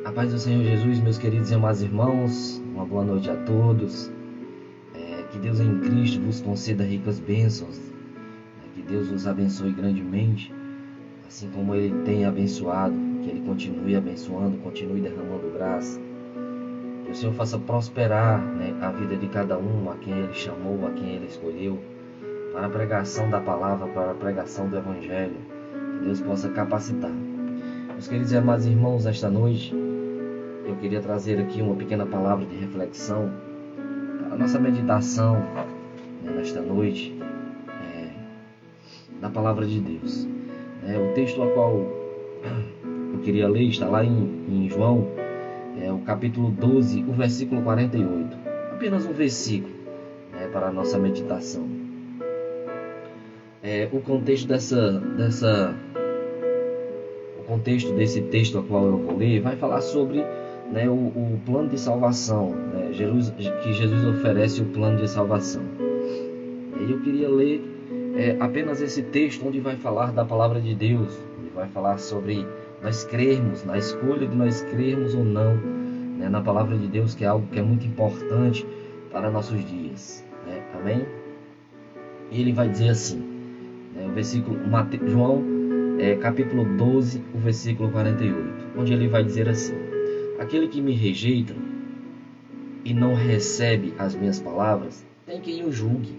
A paz do Senhor Jesus, meus queridos e amados irmãos, uma boa noite a todos. Que Deus em Cristo vos conceda ricas bênçãos, que Deus vos abençoe grandemente, assim como Ele tem abençoado, que Ele continue abençoando, continue derramando graça. Que o Senhor faça prosperar a vida de cada um, a quem Ele chamou, a quem Ele escolheu, para a pregação da palavra, para a pregação do Evangelho. Que Deus possa capacitar. Meus queridos e amados irmãos, esta noite eu queria trazer aqui uma pequena palavra de reflexão para a nossa meditação nesta noite da palavra de Deus. O texto ao qual eu queria ler está lá em João, o capítulo 12, o versículo 48. Apenas um versículo para a nossa meditação. O contexto desse texto ao qual eu vou ler vai falar sobre o plano de salvação, que Jesus oferece o plano de salvação. E eu queria ler apenas esse texto onde vai falar da palavra de Deus, onde vai falar sobre nós crermos, na escolha de nós crermos ou não na palavra de Deus, que é algo que é muito importante para nossos dias. Amém? E ele vai dizer assim, o versículo João, capítulo 12, o versículo 48, onde ele vai dizer assim: aquele que me rejeita e não recebe as minhas palavras, tem quem o julgue.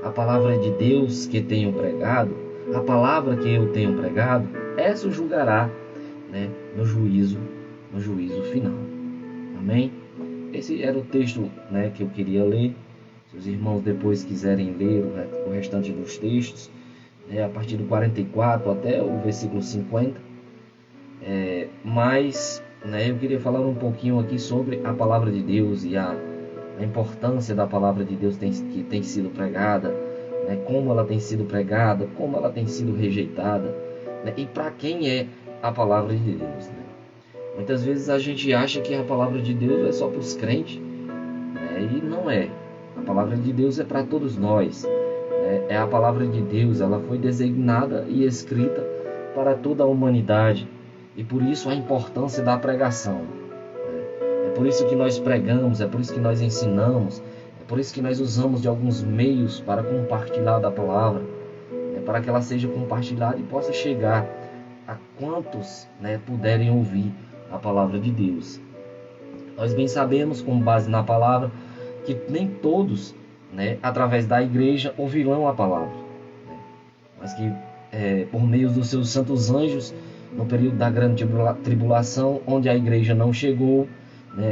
A palavra de Deus que tenho pregado, a palavra que eu tenho pregado, essa o julgará no juízo final. Amém? Esse era o texto que eu queria ler. Se os irmãos depois quiserem ler o restante dos textos, a partir do 44 até o versículo 50, mas eu queria falar um pouquinho aqui sobre a palavra de Deus e a importância da palavra de Deus que tem sido pregada, como ela tem sido pregada, como ela tem sido rejeitada, e para quem é a palavra de Deus. Muitas vezes a gente acha que a palavra de Deus é só para os crentes, e não é. A palavra de Deus é para todos nós. É a palavra de Deus, ela foi designada e escrita para toda a humanidade. E por isso a importância da pregação. É por isso que nós pregamos, é por isso que nós ensinamos, é por isso que nós usamos de alguns meios para compartilhar da palavra, para que ela seja compartilhada e possa chegar a quantos puderem ouvir a palavra de Deus. Nós bem sabemos, com base na palavra, que nem todos, através da igreja, ouvirão a palavra, mas que por meio dos seus santos anjos, no período da grande tribulação, onde a igreja não chegou,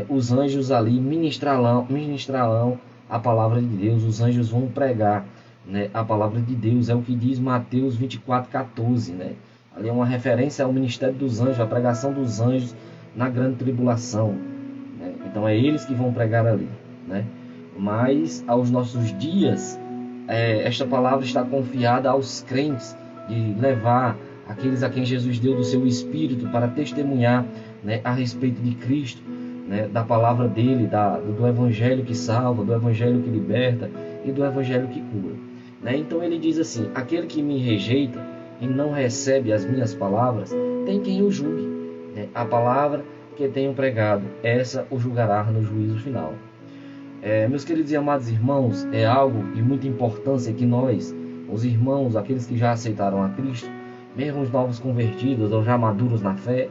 os anjos ali ministrarão a palavra de Deus. Os anjos vão pregar a palavra de Deus. É o que diz Mateus 24:14. Ali é uma referência ao ministério dos anjos, a pregação dos anjos na grande tribulação. Então é eles que vão pregar ali. Mas aos nossos dias, esta palavra está confiada aos crentes, de levar aqueles a quem Jesus deu do seu Espírito para testemunhar a respeito de Cristo, da palavra dele, do Evangelho que salva, do Evangelho que liberta e do Evangelho que cura. Então ele diz assim: aquele que me rejeita e não recebe as minhas palavras, tem quem o julgue. A palavra que tenho pregado, essa o julgará no juízo final. Meus queridos e amados irmãos, é algo de muita importância que nós, os irmãos, aqueles que já aceitaram a Cristo, mesmo os novos convertidos ou já maduros na fé,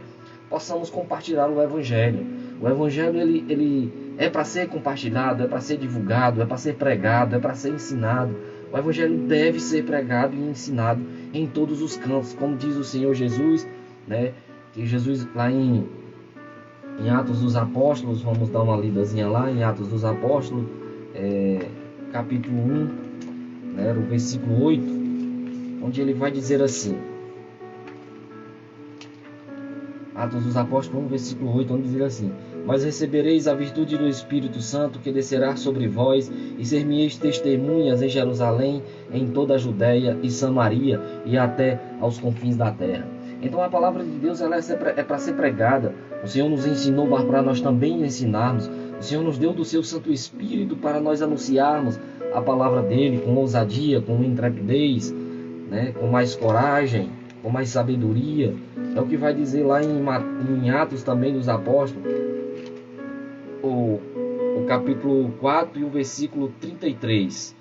possamos compartilhar o Evangelho. O Evangelho ele é para ser compartilhado, é para ser divulgado, é para ser pregado, é para ser ensinado. O Evangelho deve ser pregado e ensinado em todos os cantos, como diz o Senhor Jesus, que Jesus lá em Atos dos Apóstolos, vamos dar uma lidazinha lá em Atos dos Apóstolos, capítulo 1, o versículo 8, onde ele vai dizer assim, Atos dos Apóstolos 1, versículo 8, onde diz assim: mas recebereis a virtude do Espírito Santo, que descerá sobre vós, e ser-me-eis testemunhas em Jerusalém, em toda a Judéia e Samaria, e até aos confins da terra. Então a palavra de Deus ela é para ser pregada. O Senhor nos ensinou para nós também ensinarmos. O Senhor nos deu do seu Santo Espírito para nós anunciarmos a palavra dele com ousadia, com intrepidez, com mais coragem, com mais sabedoria. É o que vai dizer lá em Atos também dos Apóstolos, o capítulo 4 e o versículo 33.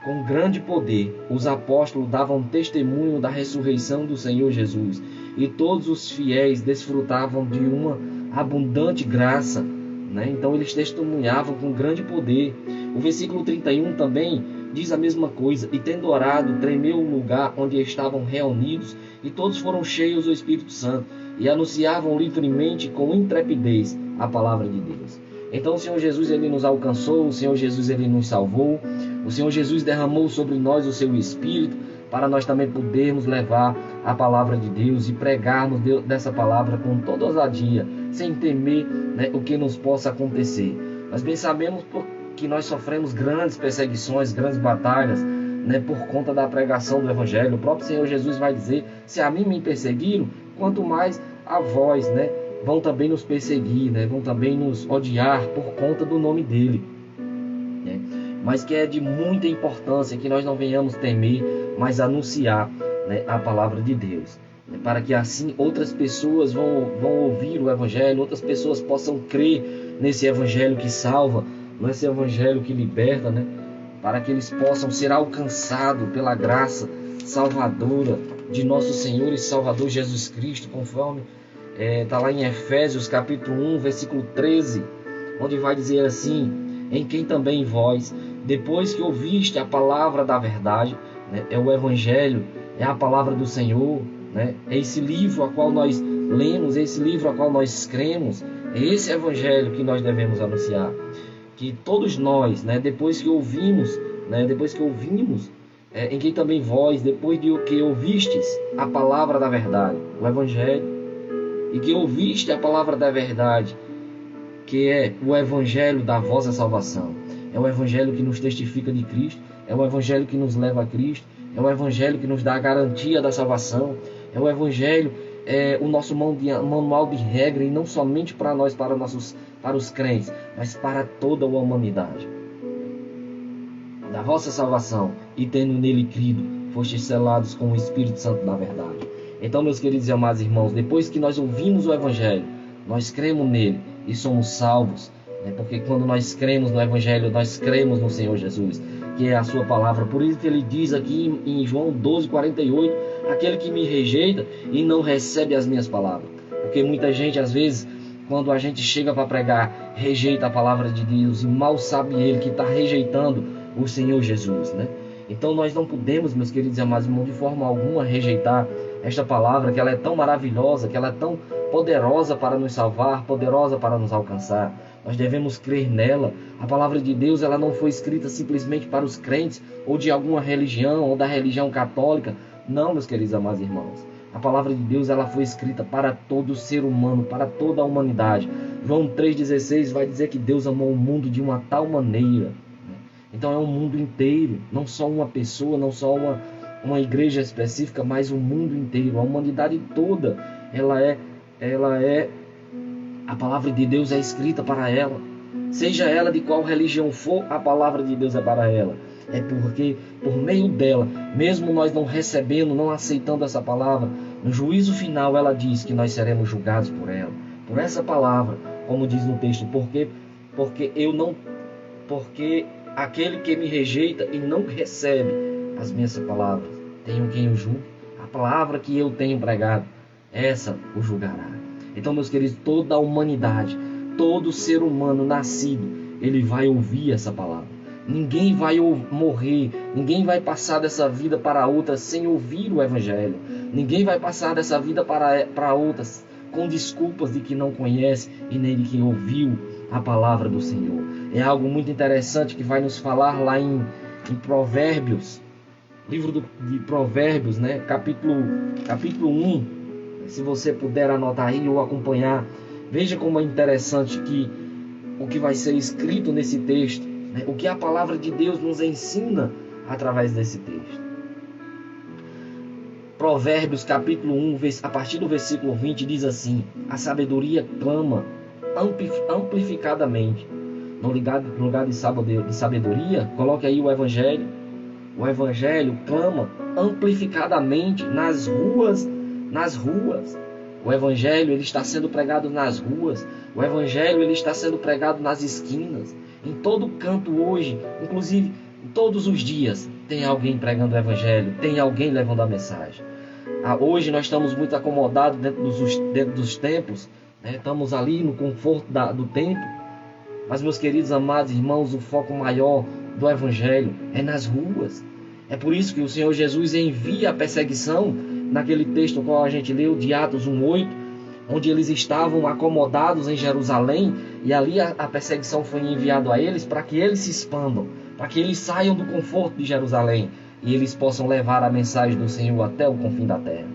Com grande poder, os apóstolos davam testemunho da ressurreição do Senhor Jesus, e todos os fiéis desfrutavam de uma abundante graça, né? Então eles testemunhavam com grande poder. O versículo 31 também diz a mesma coisa: e tendo orado, tremeu o lugar onde estavam reunidos, e todos foram cheios do Espírito Santo, e anunciavam livremente com intrepidez a palavra de Deus. Então o Senhor Jesus, ele nos alcançou, o Senhor Jesus, ele nos salvou, o Senhor Jesus derramou sobre nós o seu Espírito, para nós também podermos levar a palavra de Deus e pregarmos dessa palavra com toda ousadia, sem temer, né, o que nos possa acontecer. Nós bem sabemos que nós sofremos grandes perseguições, grandes batalhas, né, por conta da pregação do Evangelho. O próprio Senhor Jesus vai dizer: se a mim me perseguiram, quanto mais a vós, né, vão também nos perseguir, né? Vão também nos odiar por conta do nome dele, né? Mas que é de muita importância que nós não venhamos temer, mas anunciar, né, a palavra de Deus, né? Para que assim outras pessoas vão ouvir o Evangelho, outras pessoas possam crer nesse Evangelho que salva, nesse Evangelho que liberta, né? Para que eles possam ser alcançados pela graça salvadora de nosso Senhor e Salvador Jesus Cristo, conforme está lá em Efésios capítulo 1, versículo 13, onde vai dizer assim: em quem também vós, depois que ouviste a palavra da verdade, né, é o Evangelho, é a palavra do Senhor, né, é esse livro a qual nós lemos, é esse livro a qual nós cremos, é esse Evangelho que nós devemos anunciar. Que todos nós, né, depois que ouvimos, em quem também vós, depois de que ouvistes a palavra da verdade, o Evangelho, e que ouviste a palavra da verdade, que é o Evangelho da vossa salvação, é o Evangelho que nos testifica de Cristo, é o Evangelho que nos leva a Cristo, é o Evangelho que nos dá a garantia da salvação, é o Evangelho, o nosso manual de regra, e não somente para nós, para os crentes, mas para toda a humanidade. Da vossa salvação, e tendo nele crido, fostes selados com o Espírito Santo da verdade. Então, meus queridos e amados irmãos, depois que nós ouvimos o Evangelho, nós cremos nele e somos salvos, né? Porque quando nós cremos no Evangelho, nós cremos no Senhor Jesus, que é a sua palavra. Por isso que ele diz aqui em João 12:48, aquele que me rejeita e não recebe as minhas palavras. Porque muita gente, às vezes, quando a gente chega para pregar, rejeita a palavra de Deus, e mal sabe ele que está rejeitando o Senhor Jesus, né? Então nós não podemos, meus queridos e amados irmãos, de forma alguma rejeitar esta palavra, que ela é tão maravilhosa, que ela é tão poderosa para nos salvar, poderosa para nos alcançar. Nós devemos crer nela. A palavra de Deus, ela não foi escrita simplesmente para os crentes, ou de alguma religião, ou da religião católica. Não, meus queridos e amados irmãos. A palavra de Deus, ela foi escrita para todo ser humano, para toda a humanidade. João 3,16 vai dizer que Deus amou o mundo de uma tal maneira. Então é um mundo inteiro, não só uma pessoa, não só uma igreja específica, mas o mundo inteiro, a humanidade toda, a palavra de Deus é escrita para ela. Seja ela de qual religião for, a palavra de Deus é para ela. É porque por meio dela, mesmo nós não recebendo, não aceitando essa palavra, no juízo final ela diz que nós seremos julgados por ela, por essa palavra, como diz no texto, porque aquele que me rejeita e não recebe as minhas palavras, tenho quem o julgue. A palavra que eu tenho pregado, essa o julgará. Então, meus queridos, toda a humanidade, todo ser humano nascido, ele vai ouvir essa palavra. Ninguém vai morrer, ninguém vai passar dessa vida para outra sem ouvir o Evangelho. Ninguém vai passar dessa vida para outras com desculpas de que não conhece e nem de que ouviu a palavra do Senhor. É algo muito interessante que vai nos falar lá em Provérbios, livro de Provérbios, né? capítulo 1. Se você puder anotar aí ou acompanhar, veja como é interessante o que vai ser escrito nesse texto, né? O que a palavra de Deus nos ensina através desse texto. Provérbios capítulo 1, a partir do versículo 20, diz assim: a sabedoria clama amplificadamente. No lugar de sabedoria, coloque aí o Evangelho. O Evangelho clama amplificadamente nas ruas nas ruas. O Evangelho ele está sendo pregado nas ruas. O Evangelho ele está sendo pregado nas esquinas. Em todo canto hoje, inclusive todos os dias, tem alguém pregando o Evangelho, tem alguém levando a mensagem. Hoje nós estamos muito acomodados dentro dos templos, né? Estamos ali no conforto do templo. Mas, meus queridos amados irmãos, o foco maior do Evangelho é nas ruas. É por isso que o Senhor Jesus envia a perseguição, naquele texto qual a gente leu, de Atos 1:8, onde eles estavam acomodados em Jerusalém, e ali a perseguição foi enviada a eles para que eles se expandam, para que eles saiam do conforto de Jerusalém, e eles possam levar a mensagem do Senhor até o confim da terra.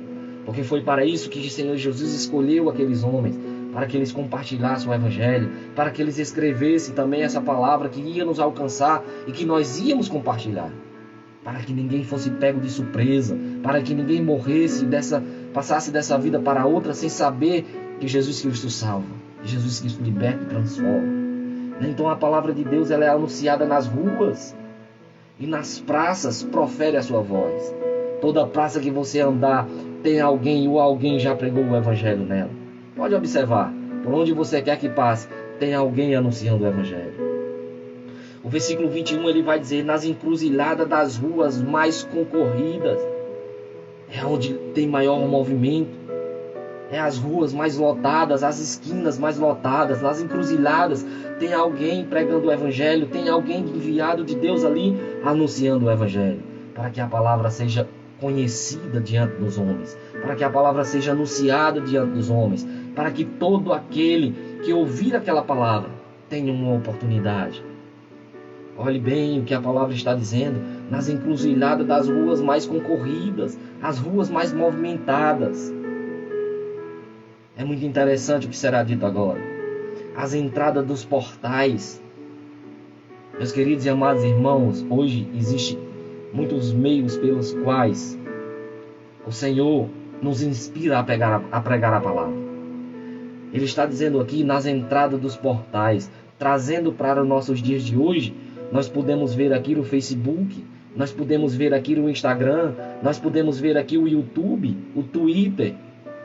Porque foi para isso que o Senhor Jesus escolheu aqueles homens, para que eles compartilhassem o Evangelho, para que eles escrevessem também essa palavra que ia nos alcançar e que nós íamos compartilhar, para que ninguém fosse pego de surpresa, para que ninguém morresse, passasse dessa vida para outra sem saber que Jesus Cristo salva, que Jesus Cristo liberta e transforma. Então a palavra de Deus ela é anunciada nas ruas e nas praças, profere a sua voz. Toda praça que você andar, tem alguém ou alguém já pregou o Evangelho nela. Pode observar, por onde você quer que passe, tem alguém anunciando o Evangelho. O versículo 21 ele vai dizer: nas encruzilhadas das ruas mais concorridas, é onde tem maior movimento, é as ruas mais lotadas, as esquinas mais lotadas, nas encruzilhadas tem alguém pregando o Evangelho, tem alguém enviado de Deus ali anunciando o Evangelho, para que a palavra seja conhecida diante dos homens, para que a palavra seja anunciada diante dos homens, para que todo aquele que ouvir aquela palavra tenha uma oportunidade. Olhe bem o que a palavra está dizendo: nas encruzilhadas das ruas mais concorridas, as ruas mais movimentadas. É muito interessante o que será dito agora. As entradas dos portais. Meus queridos e amados irmãos, hoje existem muitos meios pelos quais o Senhor nos inspira a pregar a palavra. Ele está dizendo aqui nas entradas dos portais, trazendo para os nossos dias de hoje. Nós podemos ver aqui o Facebook, nós podemos ver aqui o Instagram, nós podemos ver aqui o YouTube, o Twitter,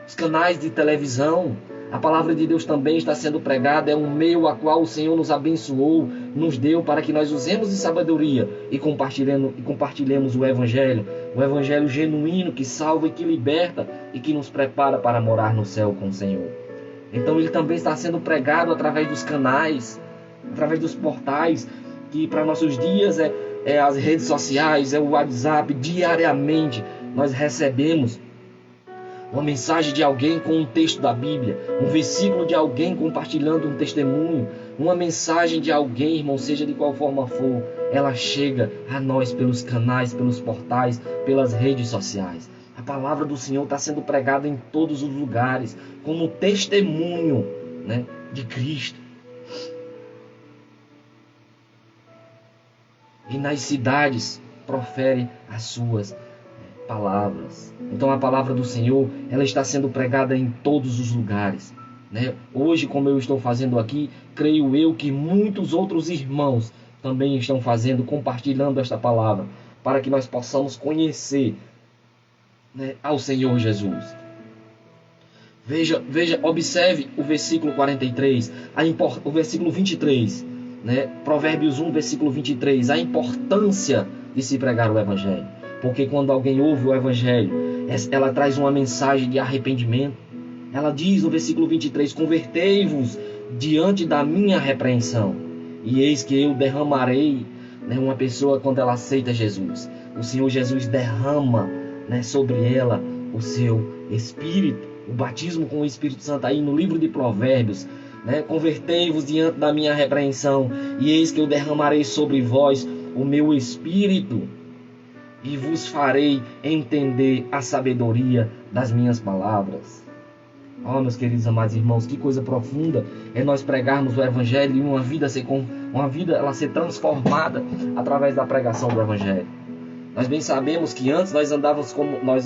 os canais de televisão. A palavra de Deus também está sendo pregada, é um meio a qual o Senhor nos abençoou, nos deu para que nós usemos de sabedoria e compartilhemos o Evangelho genuíno que salva e que liberta e que nos prepara para morar no céu com o Senhor. Então ele também está sendo pregado através dos canais, através dos portais, que para nossos dias é as redes sociais, é o WhatsApp. Diariamente nós recebemos uma mensagem de alguém com um texto da Bíblia, um versículo de alguém compartilhando um testemunho, uma mensagem de alguém, irmão, seja de qual forma for, ela chega a nós pelos canais, pelos portais, pelas redes sociais. A palavra do Senhor está sendo pregada em todos os lugares, como testemunho, né, de Cristo. E nas cidades profere as suas palavras. Então a palavra do Senhor, ela está sendo pregada em todos os lugares, né? Hoje, como eu estou fazendo aqui, creio eu que muitos outros irmãos também estão fazendo, compartilhando esta palavra, para que nós possamos conhecer, né, ao Senhor Jesus. Veja, observe o versículo 43, o versículo 23, né? Provérbios 1, versículo 23, a importância de se pregar o Evangelho. Porque quando alguém ouve o Evangelho, ela traz uma mensagem de arrependimento. Ela diz no versículo 23, convertei-vos diante da minha repreensão, e eis que eu derramarei, né, uma pessoa quando ela aceita Jesus, o Senhor Jesus derrama, né, sobre ela o seu Espírito, o batismo com o Espírito Santo. Aí no livro de Provérbios, né, convertei-vos diante da minha repreensão, e eis que eu derramarei sobre vós o meu Espírito, e vos farei entender a sabedoria das minhas palavras. Oh, meus queridos amados irmãos, que coisa profunda é nós pregarmos o Evangelho e uma vida ela ser transformada através da pregação do Evangelho. Nós bem sabemos que antes nós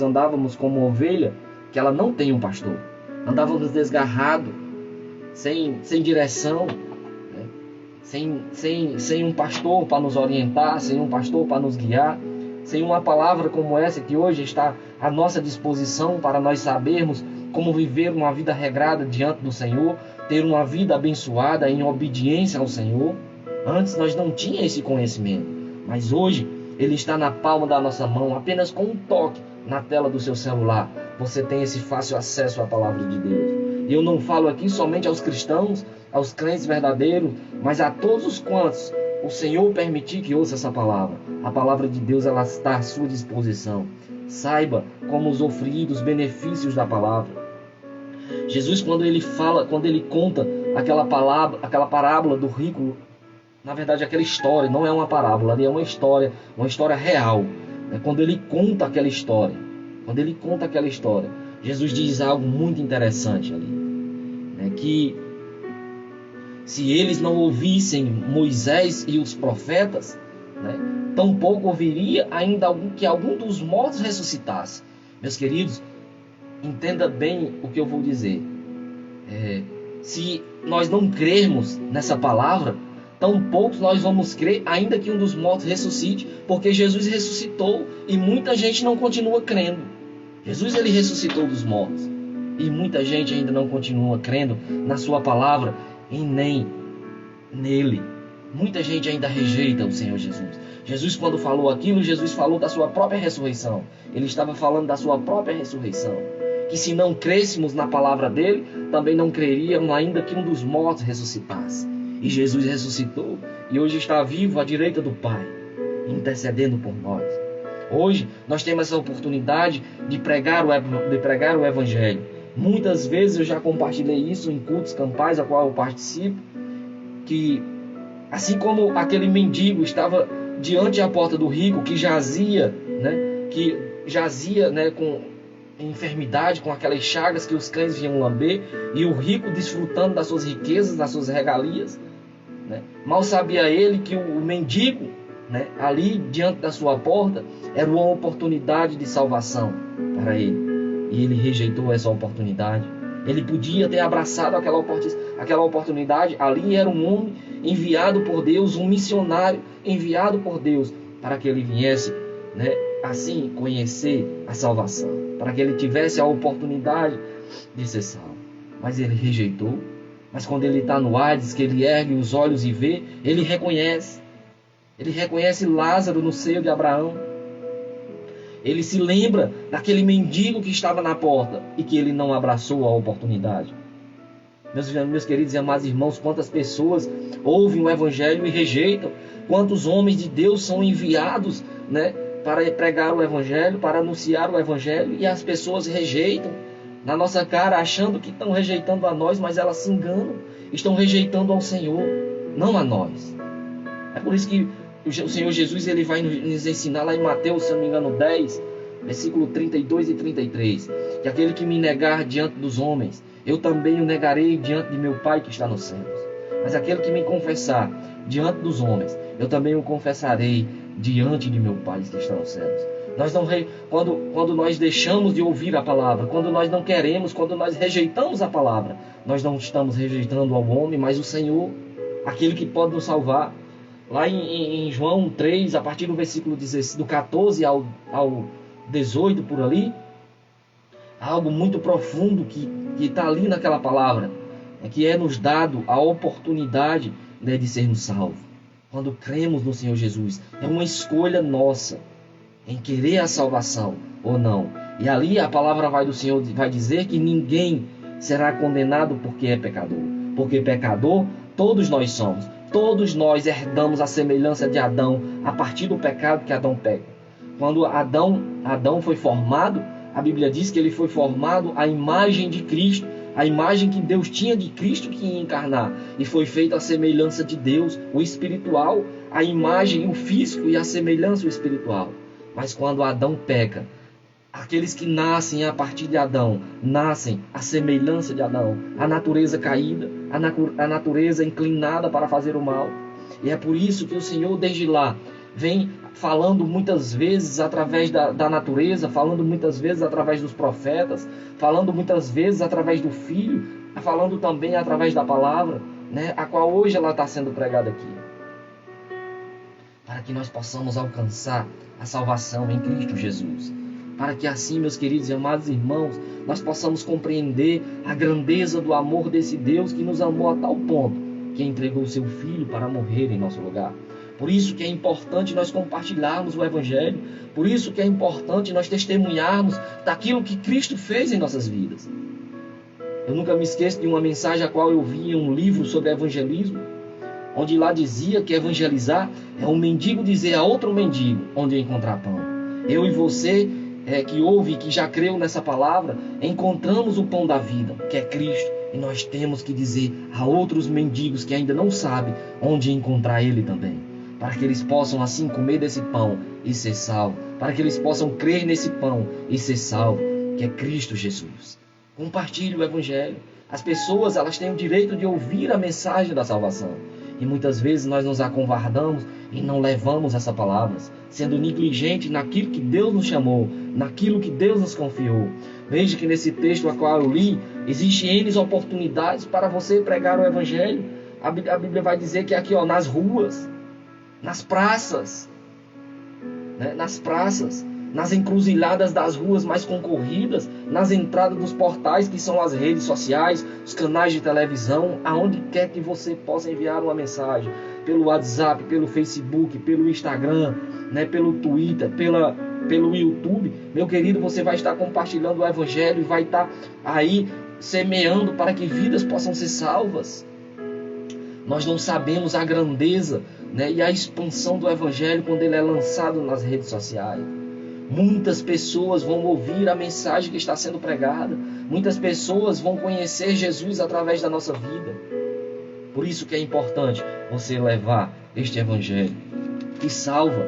andávamos como ovelha que ela não tem um pastor. Andávamos desgarrados, sem direção, né? sem um pastor para nos orientar, sem um pastor para nos guiar, sem uma palavra como essa que hoje está à nossa disposição para nós sabermos como viver uma vida regrada diante do Senhor, ter uma vida abençoada em obediência ao Senhor. Antes nós não tínhamos esse conhecimento, mas hoje ele está na palma da nossa mão, apenas com um toque na tela do seu celular. Você tem esse fácil acesso à palavra de Deus. E eu não falo aqui somente aos cristãos, aos crentes verdadeiros, mas a todos os quantos o Senhor permitir que ouça essa palavra. A palavra de Deus, ela está à sua disposição. Saiba como usufruir dos benefícios da palavra. Jesus, quando ele conta aquela parábola do rico, na verdade aquela história, não é uma parábola, ali é uma história real. Quando ele conta aquela história, Jesus diz algo muito interessante ali, que se eles não ouvissem Moisés e os profetas, tampouco ouviria ainda que algum dos mortos ressuscitasse. Meus queridos, entenda bem o que eu vou dizer. Se nós não crermos nessa palavra, tampouco nós vamos crer ainda que um dos mortos ressuscite, porque Jesus ressuscitou e muita gente não continua crendo. Jesus, ele ressuscitou dos mortos e muita gente ainda não continua crendo na sua palavra e nem nele. Muita gente ainda rejeita o Senhor Jesus. Jesus, quando falou aquilo, Jesus falou da sua própria ressurreição. Ele estava falando da sua própria ressurreição. Que se não crêssemos na palavra dele, também não creríamos ainda que um dos mortos ressuscitasse. E Jesus ressuscitou e hoje está vivo à direita do Pai, intercedendo por nós. Hoje nós temos essa oportunidade de pregar o Evangelho. Muitas vezes eu já compartilhei isso em cultos campais a qual eu participo, que assim como aquele mendigo estava diante da porta do rico que jazia com enfermidade, com aquelas chagas que os cães vinham lamber, e o rico desfrutando das suas riquezas, das suas regalias, mal sabia ele que o mendigo, ali diante da sua porta, era uma oportunidade de salvação para ele, e ele rejeitou essa oportunidade. Ele podia ter abraçado aquela oportunidade. Ali era um homem enviado por Deus, um missionário enviado por Deus, para que ele viesse, assim, conhecer a salvação, para que ele tivesse a oportunidade de ser salvo. Mas ele rejeitou. Mas quando ele está no Hades, que ele ergue os olhos e vê, ele reconhece Lázaro no seio de Abraão. Ele se lembra daquele mendigo que estava na porta e que ele não abraçou a oportunidade. Meus queridos e amados irmãos, quantas pessoas ouvem o Evangelho e rejeitam. Quantos homens de Deus são enviados, para pregar o Evangelho, para anunciar o Evangelho, e as pessoas rejeitam na nossa cara, achando que estão rejeitando a nós, mas elas se enganam. Estão rejeitando ao Senhor, não a nós. É por isso que o Senhor Jesus, ele vai nos ensinar lá em Mateus, se não me engano, 10, versículo 32 e 33, que aquele que me negar diante dos homens, eu também o negarei diante de meu Pai que está nos céus. Mas aquele que me confessar diante dos homens, eu também o confessarei diante de meu Pai que está nos céus. Quando nós deixamos de ouvir a palavra, quando nós não queremos, quando nós rejeitamos a palavra, nós não estamos rejeitando ao homem, mas o Senhor, aquele que pode nos salvar. Lá em João 3, a partir do versículo 14 ao 18 por ali, há algo muito profundo que está ali naquela palavra, que é nos dado a oportunidade de sermos salvos. Quando cremos no Senhor Jesus, é uma escolha nossa em querer a salvação ou não. E ali a palavra do Senhor vai dizer que ninguém será condenado porque é pecador. Porque pecador todos nós somos. Todos nós herdamos a semelhança de Adão a partir do pecado que Adão peca. Quando Adão foi formado, a Bíblia diz que ele foi formado à imagem de Cristo, a imagem que Deus tinha de Cristo que ia encarnar. E foi feita a semelhança de Deus, o espiritual, a imagem, o físico e a semelhança, o espiritual. Mas quando Adão peca, aqueles que nascem a partir de Adão, nascem à semelhança de Adão, a natureza caída, a natureza inclinada para fazer o mal. E é por isso que o Senhor desde lá vem falando muitas vezes através da natureza, falando muitas vezes através dos profetas, falando muitas vezes através do Filho, falando também através da palavra, a qual hoje ela está sendo pregada aqui. Para que nós possamos alcançar a salvação em Cristo Jesus. Para que assim, meus queridos e amados irmãos, nós possamos compreender a grandeza do amor desse Deus que nos amou a tal ponto que entregou o seu Filho para morrer em nosso lugar. Por isso que é importante nós compartilharmos o Evangelho. Por isso que é importante nós testemunharmos daquilo que Cristo fez em nossas vidas. Eu nunca me esqueço de uma mensagem a qual eu vi em um livro sobre evangelismo, onde lá dizia que evangelizar é um mendigo dizer a outro mendigo onde encontrar pão. Eu e você que ouve e que já creu nessa palavra, encontramos o pão da vida, que é Cristo, e nós temos que dizer a outros mendigos que ainda não sabem onde encontrar Ele também, para que eles possam assim comer desse pão e ser salvos, para que eles possam crer nesse pão e ser salvos, que é Cristo Jesus. Compartilhe o Evangelho. As pessoas, elas têm o direito de ouvir a mensagem da salvação. E muitas vezes nós nos acovardamos e não levamos essa palavra, sendo negligente naquilo que Deus nos chamou, naquilo que Deus nos confiou. Veja que nesse texto a qual eu li, existem N oportunidades para você pregar o Evangelho. A Bíblia vai dizer que aqui, nas ruas, nas praças, nas encruzilhadas das ruas mais concorridas, nas entradas dos portais que são as redes sociais, os canais de televisão, aonde quer que você possa enviar uma mensagem, pelo WhatsApp, pelo Facebook, pelo Instagram, pelo Twitter, pelo YouTube, meu querido, você vai estar compartilhando o Evangelho e vai estar aí semeando para que vidas possam ser salvas. Nós não sabemos a grandeza e a expansão do Evangelho quando ele é lançado nas redes sociais. Muitas pessoas vão ouvir a mensagem que está sendo pregada. Muitas pessoas vão conhecer Jesus através da nossa vida. Por isso que é importante você levar este Evangelho que salva.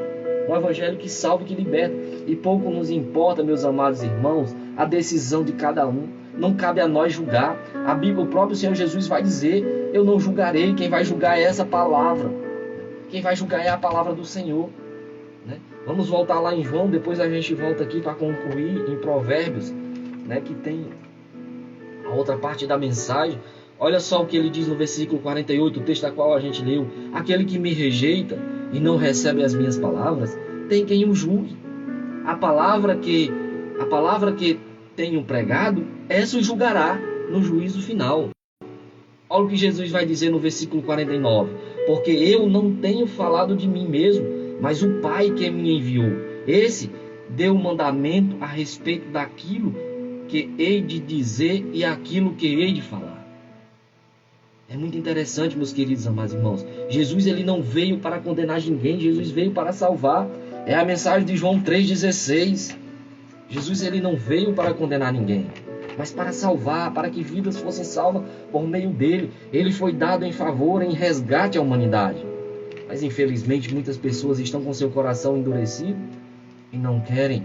Um Evangelho que salva e que liberta. E pouco nos importa, meus amados irmãos, a decisão de cada um. Não cabe a nós julgar. A Bíblia, o próprio Senhor Jesus vai dizer: eu não julgarei. Quem vai julgar é essa palavra. Quem vai julgar é a palavra do Senhor. Vamos voltar lá em João, depois a gente volta aqui para concluir em Provérbios, que tem a outra parte da mensagem. Olha só o que ele diz no versículo 48, o texto a qual a gente leu: aquele que me rejeita e não recebe as minhas palavras, tem quem o julgue. A palavra que tenho pregado, essa o julgará no juízo final. Olha o que Jesus vai dizer no versículo 49: porque eu não tenho falado de mim mesmo, mas o Pai que me enviou, esse deu o mandamento a respeito daquilo que hei de dizer e aquilo que hei de falar. É muito interessante, meus queridos amados irmãos. Jesus, ele não veio para condenar ninguém, Jesus veio para salvar. É a mensagem de João 3,16. Jesus, ele não veio para condenar ninguém, mas para salvar, para que vidas fossem salvas por meio dele. Ele foi dado em favor, em resgate à humanidade. Mas infelizmente muitas pessoas estão com seu coração endurecido e não querem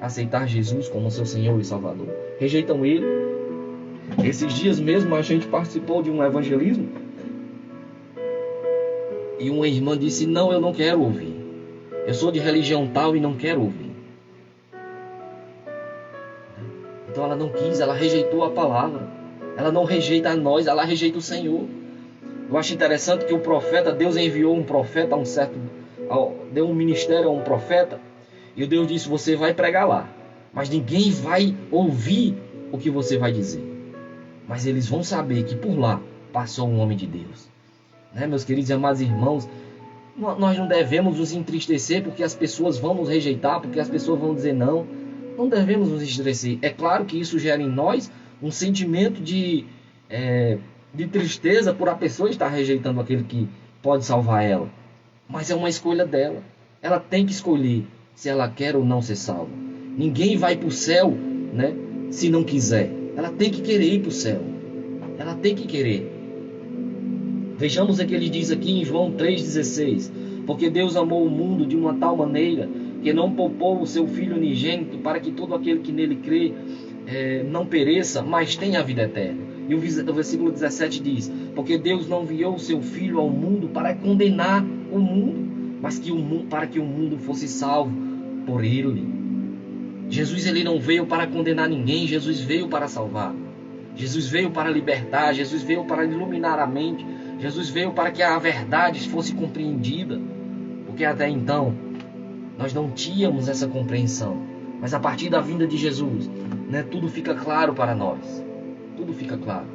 aceitar Jesus como seu Senhor e Salvador. Rejeitam Ele. Esses dias mesmo a gente participou de um evangelismo e uma irmã disse: não, eu não quero ouvir. Eu sou de religião tal e não quero ouvir. Então ela não quis, ela rejeitou a palavra. Ela não rejeita a nós, ela rejeita o Senhor. Eu acho interessante que o profeta, Deus enviou um profeta deu um ministério a um profeta, e o Deus disse: você vai pregar lá, mas ninguém vai ouvir o que você vai dizer, mas eles vão saber que por lá passou um homem de Deus. Meus queridos e amados irmãos, nós não devemos nos entristecer porque as pessoas vão nos rejeitar, porque as pessoas vão dizer não. Não devemos nos entristecer. É claro que isso gera em nós um sentimento de tristeza por a pessoa estar rejeitando aquele que pode salvar ela. Mas é uma escolha dela. Ela tem que escolher se ela quer ou não ser salva. Ninguém vai para o céu, se não quiser. Ela tem que querer ir para o céu. Ela tem que querer. Vejamos o que ele diz aqui em João 3,16. Porque Deus amou o mundo de uma tal maneira que não poupou o seu Filho unigênito, para que todo aquele que nele crê não pereça, mas tenha a vida eterna. E o versículo 17 diz: porque Deus não enviou o seu Filho ao mundo para condenar o mundo, mas para que o mundo fosse salvo por ele. Jesus, ele não veio para condenar ninguém, Jesus veio para salvar. Jesus veio para libertar, Jesus veio para iluminar a mente, Jesus veio para que a verdade fosse compreendida. Porque até então nós não tínhamos essa compreensão. Mas a partir da vinda de Jesus, né, tudo fica claro para nós. Tudo fica claro.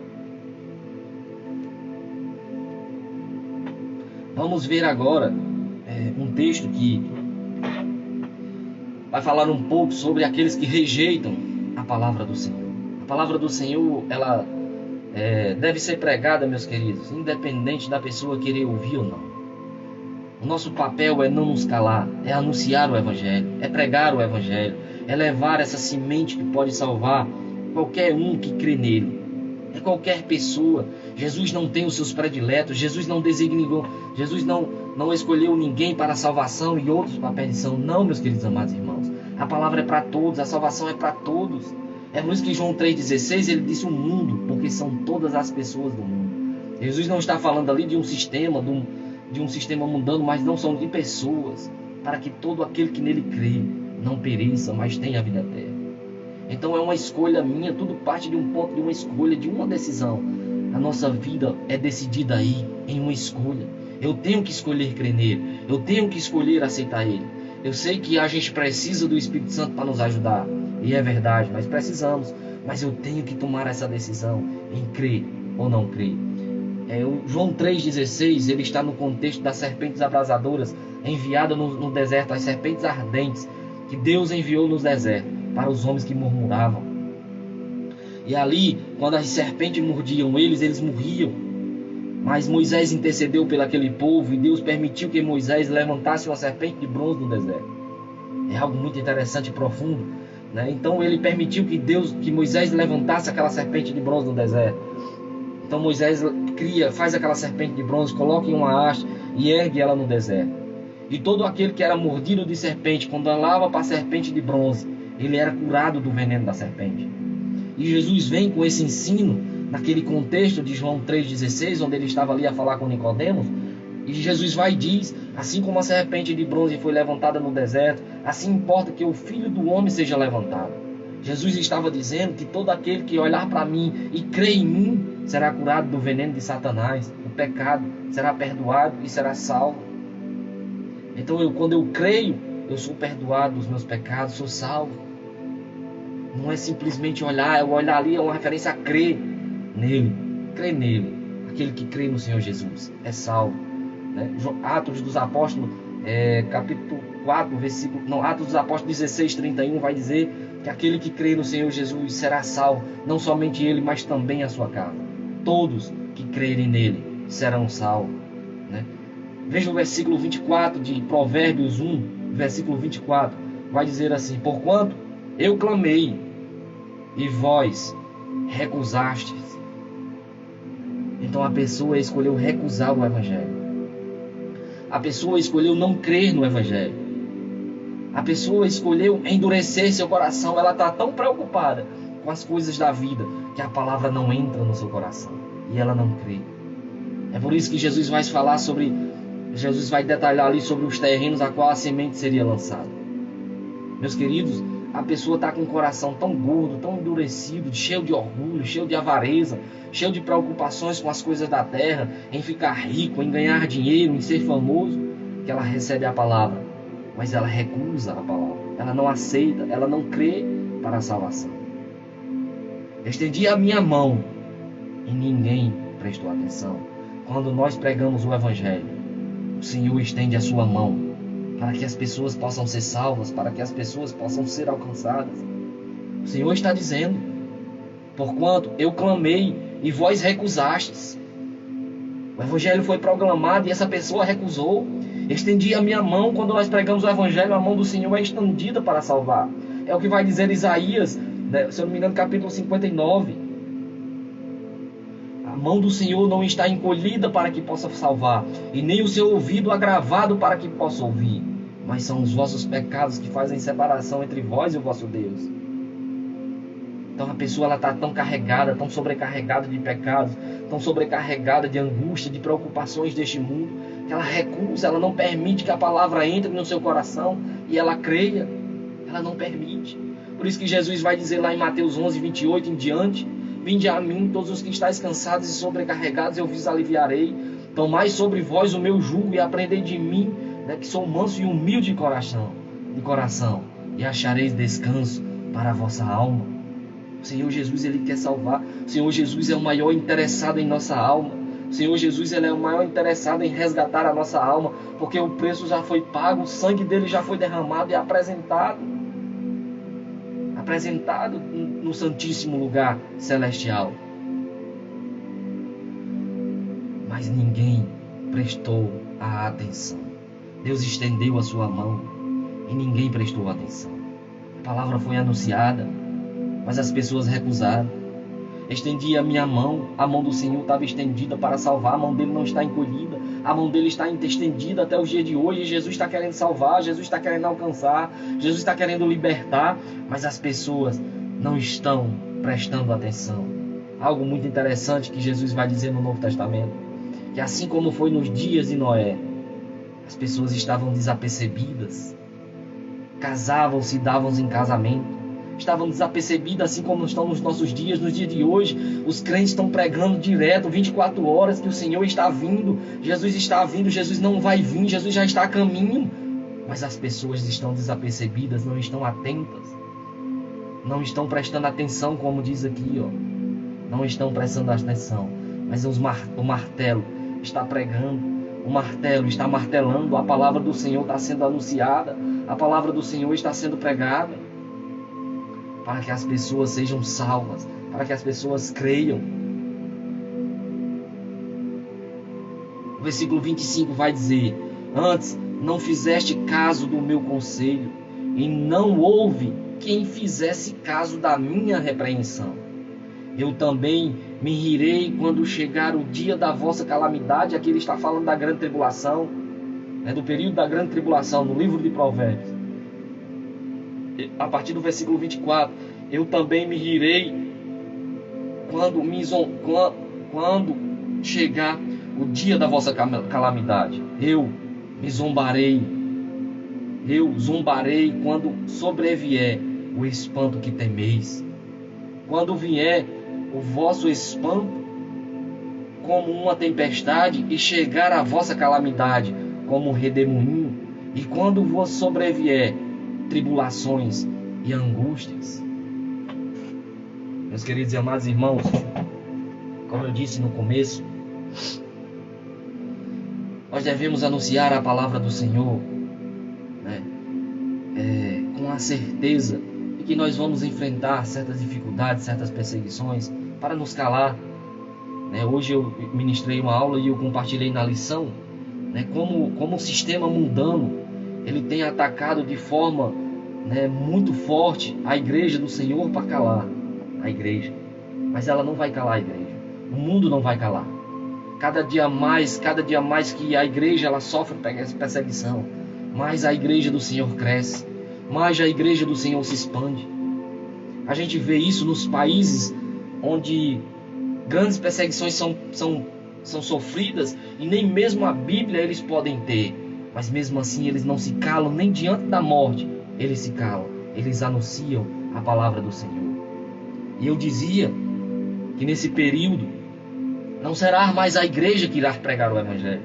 Vamos ver agora um texto que vai falar um pouco sobre aqueles que rejeitam a palavra do Senhor. A palavra do Senhor, ela deve ser pregada, meus queridos, independente da pessoa querer ouvir ou não. O nosso papel é não nos calar, é anunciar o Evangelho, é pregar o Evangelho, é levar essa semente que pode salvar qualquer um que crê nele. É qualquer pessoa. Jesus não tem os seus prediletos, Jesus não designou, Jesus não escolheu ninguém para a salvação e outros para a perdição. Não, meus queridos amados irmãos. A palavra é para todos, a salvação é para todos. É por isso que João 3,16 ele disse o mundo, porque são todas as pessoas do mundo. Jesus não está falando ali de um sistema, de um sistema mundano, mas não, são de pessoas, para que todo aquele que nele crê não pereça, mas tenha a vida eterna. Então é uma escolha minha, tudo parte de um ponto, de uma escolha, de uma decisão. A nossa vida é decidida aí, em uma escolha. Eu tenho que escolher crer nele, eu tenho que escolher aceitar ele. Eu sei que a gente precisa do Espírito Santo para nos ajudar, e é verdade, nós precisamos, mas eu tenho que tomar essa decisão em crer ou não crer. O João 3,16, ele está no contexto das serpentes abrasadoras enviadas no deserto, as serpentes ardentes que Deus enviou no deserto para os homens que murmuravam. E ali, quando as serpentes mordiam eles morriam. Mas Moisés intercedeu pelo aquele povo e Deus permitiu que Moisés levantasse uma serpente de bronze no deserto. É algo muito interessante e profundo, né? Então ele permitiu que Moisés levantasse aquela serpente de bronze no deserto. Então Moisés faz aquela serpente de bronze, coloca em uma haste e ergue ela no deserto. E todo aquele que era mordido de serpente, quando olhava para a serpente de bronze, ele era curado do veneno da serpente. E Jesus vem com esse ensino, naquele contexto de João 3,16, onde ele estava ali a falar com Nicodemos. E Jesus vai e diz, assim como a serpente de bronze foi levantada no deserto, assim importa que o Filho do Homem seja levantado. Jesus estava dizendo que todo aquele que olhar para mim e crer em mim, será curado do veneno de Satanás, do pecado, será perdoado e será salvo. Então quando eu creio, eu sou perdoado dos meus pecados, sou salvo. Não é simplesmente olhar, olhar ali é uma referência a crer nele, crer nele. Aquele que crê no Senhor Jesus é salvo, né? Atos dos Apóstolos, capítulo 4, Atos dos Apóstolos 16:31 vai dizer que aquele que crê no Senhor Jesus será salvo, não somente ele, mas também a sua casa. Todos que crerem nele serão salvos, né? Veja o versículo 24 de Provérbios 1, versículo 24, vai dizer assim: porquanto eu clamei e vós recusastes. Então a pessoa escolheu recusar o Evangelho. A pessoa escolheu não crer no Evangelho. A pessoa escolheu endurecer seu coração. Ela está tão preocupada com as coisas da vida que a palavra não entra no seu coração e ela não crê. É por isso que Jesus vai detalhar ali sobre os terrenos a qual a semente seria lançada. Meus queridos, a pessoa está com o coração tão gordo, tão endurecido, cheio de orgulho, cheio de avareza, cheio de preocupações com as coisas da terra, em ficar rico, em ganhar dinheiro, em ser famoso, que ela recebe a palavra, mas ela recusa a palavra, ela não aceita, ela não crê para a salvação. Estendi a minha mão e ninguém prestou atenção. Quando nós pregamos o Evangelho, o Senhor estende a sua mão para que as pessoas possam ser salvas, para que as pessoas possam ser alcançadas. O Senhor está dizendo: porquanto eu clamei e vós recusastes. O Evangelho foi proclamado e essa pessoa recusou. Estendi a minha mão. Quando nós pregamos o Evangelho, a mão do Senhor é estendida para salvar. É o que vai dizer Isaías, se eu não me engano, capítulo 59. A mão do Senhor não está encolhida para que possa salvar, e nem o seu ouvido agravado para que possa ouvir. Mas são os vossos pecados que fazem separação entre vós e o vosso Deus. Então a pessoa está tão carregada, tão sobrecarregada de pecados, tão sobrecarregada de angústia, de preocupações deste mundo, que ela recusa, ela não permite que a palavra entre no seu coração e ela creia. Ela não permite. Por isso que Jesus vai dizer lá em Mateus 11:28 em diante: vinde a mim todos os que estáis cansados e sobrecarregados, eu vos aliviarei. Tomai sobre vós o meu jugo e aprendei de mim, né, que sou manso e humilde de coração, e achareis descanso para a vossa alma. O Senhor Jesus, Ele quer salvar. O Senhor Jesus é o maior interessado em nossa alma. O Senhor Jesus, Ele é o maior interessado em resgatar a nossa alma, porque o preço já foi pago, o sangue dele já foi derramado e apresentado no santíssimo lugar celestial. Mas ninguém prestou a atenção. Deus estendeu a sua mão e ninguém prestou atenção. A palavra foi anunciada, mas as pessoas recusaram. Estendi a minha mão, a mão do Senhor estava estendida para salvar, a mão dele não está encolhida, a mão dele está estendida até os dias de hoje. Jesus está querendo salvar, Jesus está querendo alcançar, Jesus está querendo libertar, mas as pessoas não estão prestando atenção. Algo muito interessante que Jesus vai dizer no Novo Testamento, que assim como foi nos dias de Noé, as pessoas estavam desapercebidas, casavam-se e davam-se em casamento, estavam desapercebidas, assim como estão nos nossos dias. Nos dias de hoje, os crentes estão pregando direto, 24 horas, que o Senhor está vindo, Jesus não vai vir, Jesus já está a caminho. Mas as pessoas estão desapercebidas, não estão atentas, não estão prestando atenção, como diz aqui, não estão prestando atenção. Mas o martelo está pregando, o martelo está martelando, a palavra do Senhor está sendo anunciada, a palavra do Senhor está sendo pregada, para que as pessoas sejam salvas, para que as pessoas creiam. O versículo 25 vai dizer: antes não fizeste caso do meu conselho, e não houve quem fizesse caso da minha repreensão. Eu também me rirei quando chegar o dia da vossa calamidade. Aqui ele está falando da grande tribulação, do período da grande tribulação, no livro de Provérbios. A partir do versículo 24, eu também me rirei quando chegar o dia da vossa calamidade. Eu zombarei quando sobrevier o espanto que temeis. Quando vier o vosso espanto como uma tempestade, e chegar a vossa calamidade como um redemoinho, e quando vos sobrevier tribulações e angústias. Meus queridos e amados irmãos, como eu disse no começo, nós devemos anunciar a palavra do Senhor, com a certeza de que nós vamos enfrentar certas dificuldades, certas perseguições, para nos calar. Hoje eu ministrei uma aula e eu compartilhei na lição, como o sistema mundano ele tem atacado de forma muito forte a igreja do Senhor para calar a igreja. Mas ela não vai calar a igreja. O mundo não vai calar. Cada dia mais que a igreja ela sofre perseguição, mais a igreja do Senhor cresce, mais a igreja do Senhor se expande. A gente vê isso nos países onde grandes perseguições são sofridas, e nem mesmo a Bíblia eles podem ter. Mas mesmo assim eles não se calam, nem diante da morte eles se calam. Eles anunciam a palavra do Senhor. E eu dizia que nesse período não será mais a igreja que irá pregar o Evangelho.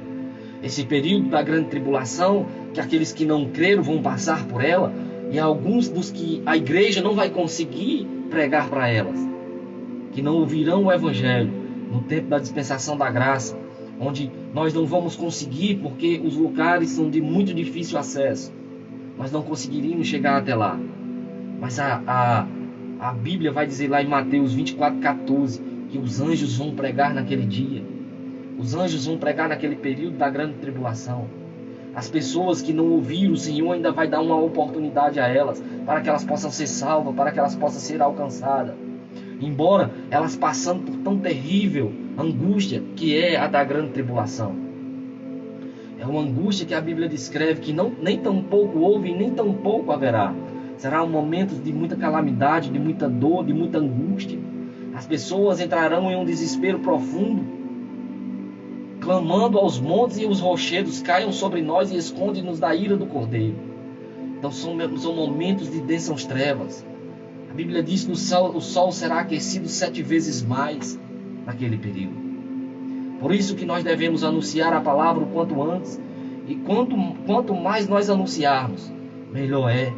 Esse período da grande tribulação, que aqueles que não creram vão passar por ela, e alguns dos que a igreja não vai conseguir pregar para elas, que não ouvirão o Evangelho no tempo da dispensação da graça, onde nós não vamos conseguir, porque os lugares são de muito difícil acesso, nós não conseguiríamos chegar até lá. Mas a Bíblia vai dizer lá em Mateus 24:14, que os anjos vão pregar naquele dia. Os anjos vão pregar naquele período da grande tribulação. As pessoas que não ouviram o Senhor ainda vai dar uma oportunidade a elas, para que elas possam ser salvas, para que elas possam ser alcançadas. Embora elas passando por tão terrível angústia que é a da grande tribulação. É uma angústia que a Bíblia descreve que nem tão pouco houve e nem tão pouco haverá. Será um momento de muita calamidade, de muita dor, de muita angústia. As pessoas entrarão em um desespero profundo, clamando aos montes e os rochedos caiam sobre nós e esconde-nos da ira do Cordeiro. Então são momentos de densas trevas. A Bíblia diz que o sol será aquecido 7 vezes mais naquele período. Por isso que nós devemos anunciar a palavra o quanto antes, E quanto mais nós anunciarmos, melhor é.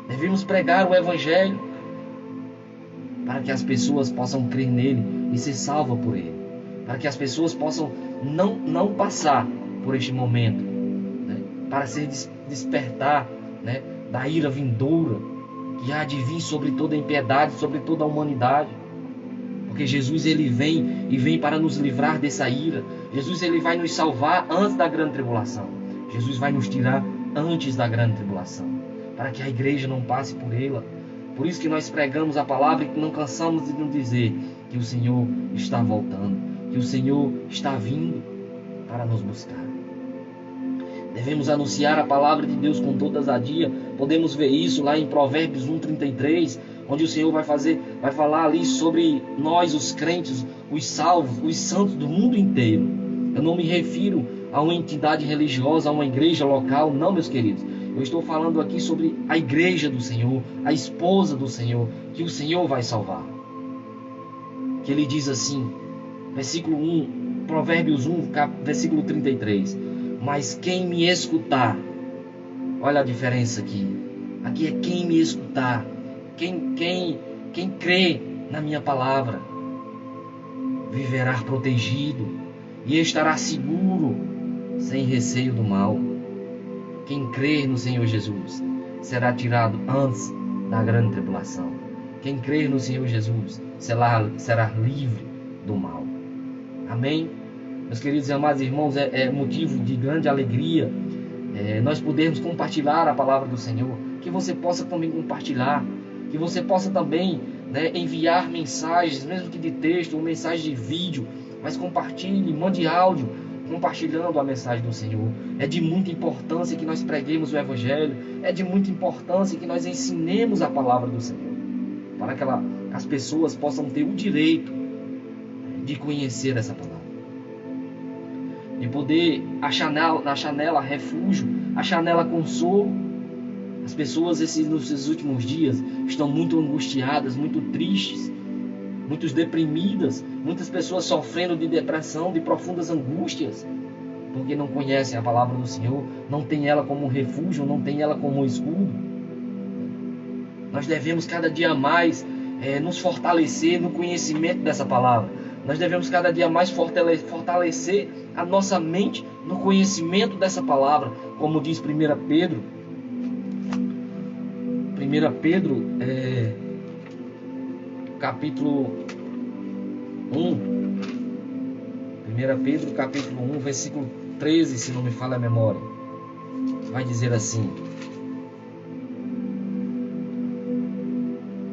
Devemos pregar o Evangelho para que as pessoas possam crer nele e ser salvas por ele. Para que as pessoas possam não passar por este momento, né? Para ser despertar, né, da ira vindoura que há de vir sobre toda a impiedade, sobre toda a humanidade. Porque Jesus ele vem para nos livrar dessa ira. Jesus ele vai nos salvar antes da grande tribulação. Jesus vai nos tirar antes da grande tribulação, para que a igreja não passe por ela. Por isso que nós pregamos a palavra e não cansamos de nos dizer que o Senhor está voltando, que o Senhor está vindo para nos buscar. Devemos anunciar a palavra de Deus com toda ousadia. Podemos ver isso lá em Provérbios 1:33, onde o Senhor vai falar ali sobre nós, os crentes, os salvos, os santos do mundo inteiro. Eu não me refiro a uma entidade religiosa, a uma igreja local, não, meus queridos. Eu estou falando aqui sobre a igreja do Senhor, a esposa do Senhor, que o Senhor vai salvar. Que ele diz assim, versículo 1, Provérbios 1, versículo 33. Mas quem me escutar, olha a diferença aqui. Aqui é quem me escutar, quem crê na minha palavra, viverá protegido e estará seguro, sem receio do mal. Quem crer no Senhor Jesus será tirado antes da grande tribulação. Quem crer no Senhor Jesus será livre do mal. Amém? Meus queridos e amados irmãos, é motivo de grande alegria nós podermos compartilhar a palavra do Senhor. Que você possa também compartilhar, que você possa também, né, enviar mensagens, mesmo que de texto ou mensagem de vídeo, mas compartilhe, mande áudio compartilhando a mensagem do Senhor. É de muita importância que nós preguemos o Evangelho, é de muita importância que nós ensinemos a palavra do Senhor, para que as pessoas possam ter o direito de conhecer essa palavra, de poder achar nela refúgio, achar nela consolo. As pessoas nesses últimos dias estão muito angustiadas, muito tristes, muito deprimidas, muitas pessoas sofrendo de depressão, de profundas angústias, porque não conhecem a palavra do Senhor, não tem ela como refúgio, não tem ela como escudo. Nós devemos cada dia mais nos fortalecer no conhecimento dessa palavra. Nós devemos cada dia mais fortalecer a nossa mente no conhecimento dessa palavra, como diz 1 Pedro. 1 Pedro, capítulo 1. 1 Pedro, capítulo 1, versículo 13, se não me falha a memória. Vai dizer assim.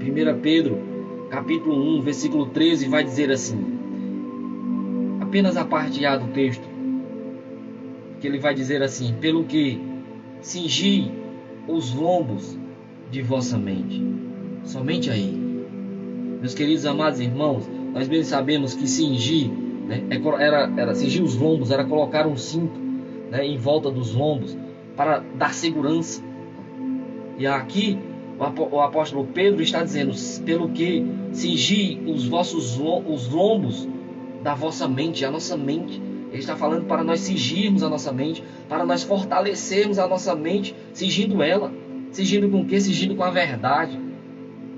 1 Pedro, capítulo 1, versículo 13, vai dizer assim. Apenas a parte A do texto, que ele vai dizer assim: pelo que cingi os lombos de vossa mente. Somente aí. Meus queridos amados irmãos, nós bem sabemos que cingir, né, era cingir os lombos, era colocar um cinto, né, em volta dos lombos para dar segurança. E aqui o apóstolo Pedro está dizendo: pelo que cingir os lombos da vossa mente, a nossa mente. Ele está falando para nós cingirmos a nossa mente, para nós fortalecermos a nossa mente, cingindo ela. Cingindo com o quê? Cingindo com a verdade.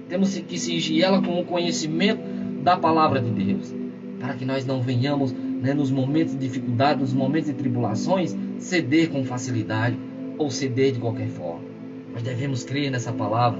Temos que cingir ela com o conhecimento da palavra de Deus, para que nós não venhamos, né, nos momentos de dificuldade, nos momentos de tribulações, ceder com facilidade ou ceder de qualquer forma. Nós devemos crer nessa palavra,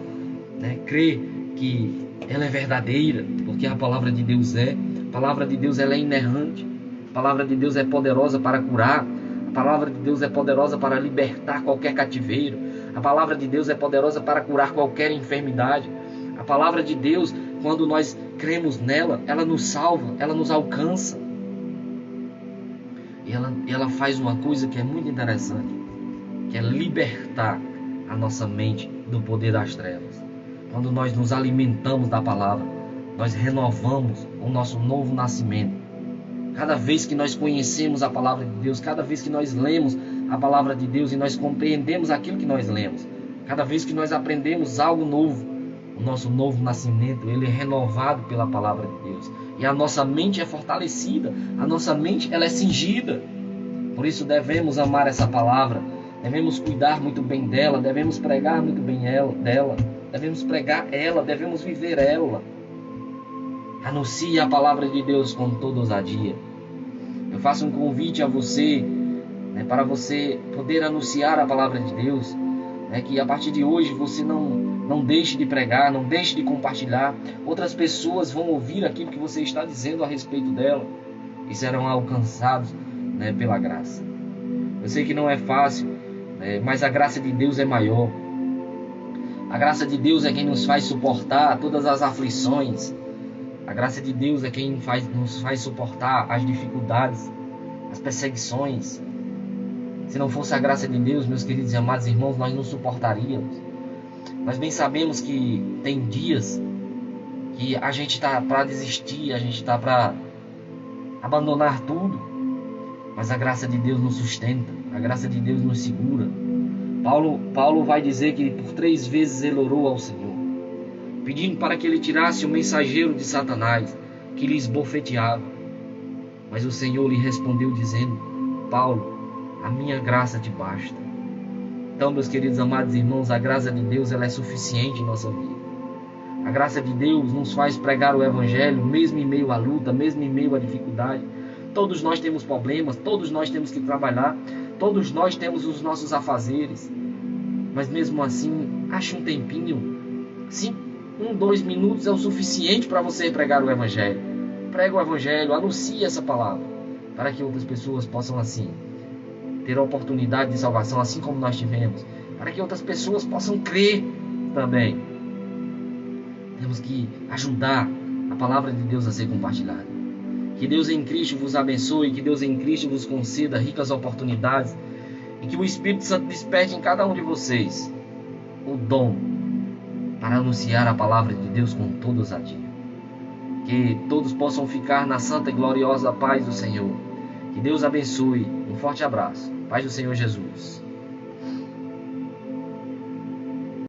né? Crer que ela é verdadeira, porque a palavra de Deus a palavra de Deus ela é inerrante, a palavra de Deus é poderosa para curar, a palavra de Deus é poderosa para libertar qualquer cativeiro, a palavra de Deus é poderosa para curar qualquer enfermidade. A palavra de Deus, quando nós cremos nela, ela nos salva, ela nos alcança. E ela faz uma coisa que é muito interessante, que é libertar a nossa mente do poder das trevas. Quando nós nos alimentamos da palavra, nós renovamos o nosso novo nascimento. Cada vez que nós conhecemos a palavra de Deus, cada vez que nós lemos a palavra de Deus e nós compreendemos aquilo que nós lemos, cada vez que nós aprendemos algo novo, o nosso novo nascimento, ele é renovado pela palavra de Deus. E a nossa mente é fortalecida, a nossa mente ela é cingida. Por isso devemos amar essa palavra, devemos cuidar muito bem dela, devemos pregar muito bem dela, devemos pregar ela, devemos viver ela. Anuncie a palavra de Deus com toda ousadia. Eu faço um convite a você, para você poder anunciar a palavra de Deus, que a partir de hoje você não deixe de pregar, não deixe de compartilhar. Outras pessoas vão ouvir aquilo que você está dizendo a respeito dela e serão alcançados, pela graça. Eu sei que não é fácil, mas a graça de Deus é maior. A graça de Deus é quem nos faz suportar todas as aflições. A graça de Deus é quem nos faz suportar as dificuldades, as perseguições. Se não fosse a graça de Deus, meus queridos e amados irmãos, nós não suportaríamos. Nós bem sabemos que tem dias que a gente está para desistir, a gente está para abandonar tudo. Mas a graça de Deus nos sustenta, a graça de Deus nos segura. Paulo vai dizer que por 3 vezes ele orou ao Senhor, pedindo para que ele tirasse o mensageiro de Satanás, que lhe esbofeteava. Mas o Senhor lhe respondeu dizendo: Paulo, a minha graça te basta. Então, meus queridos amados irmãos, a graça de Deus ela é suficiente em nossa vida. A graça de Deus nos faz pregar o Evangelho, mesmo em meio à luta, mesmo em meio à dificuldade. Todos nós temos problemas, todos nós temos que trabalhar, todos nós temos os nossos afazeres. Mas mesmo assim, ache um tempinho. 1, 2 minutos é o suficiente para você pregar o Evangelho. Prega o Evangelho, anuncie essa palavra, para que outras pessoas possam assim ter a oportunidade de salvação, assim como nós tivemos, para que outras pessoas possam crer também. Temos que ajudar a palavra de Deus a ser compartilhada. Que Deus em Cristo vos abençoe, que Deus em Cristo vos conceda ricas oportunidades e que o Espírito Santo desperte em cada um de vocês o dom para anunciar a palavra de Deus com toda ousadia. Que todos possam ficar na santa e gloriosa paz do Senhor. Que Deus abençoe. Um forte abraço. Paz do Senhor Jesus.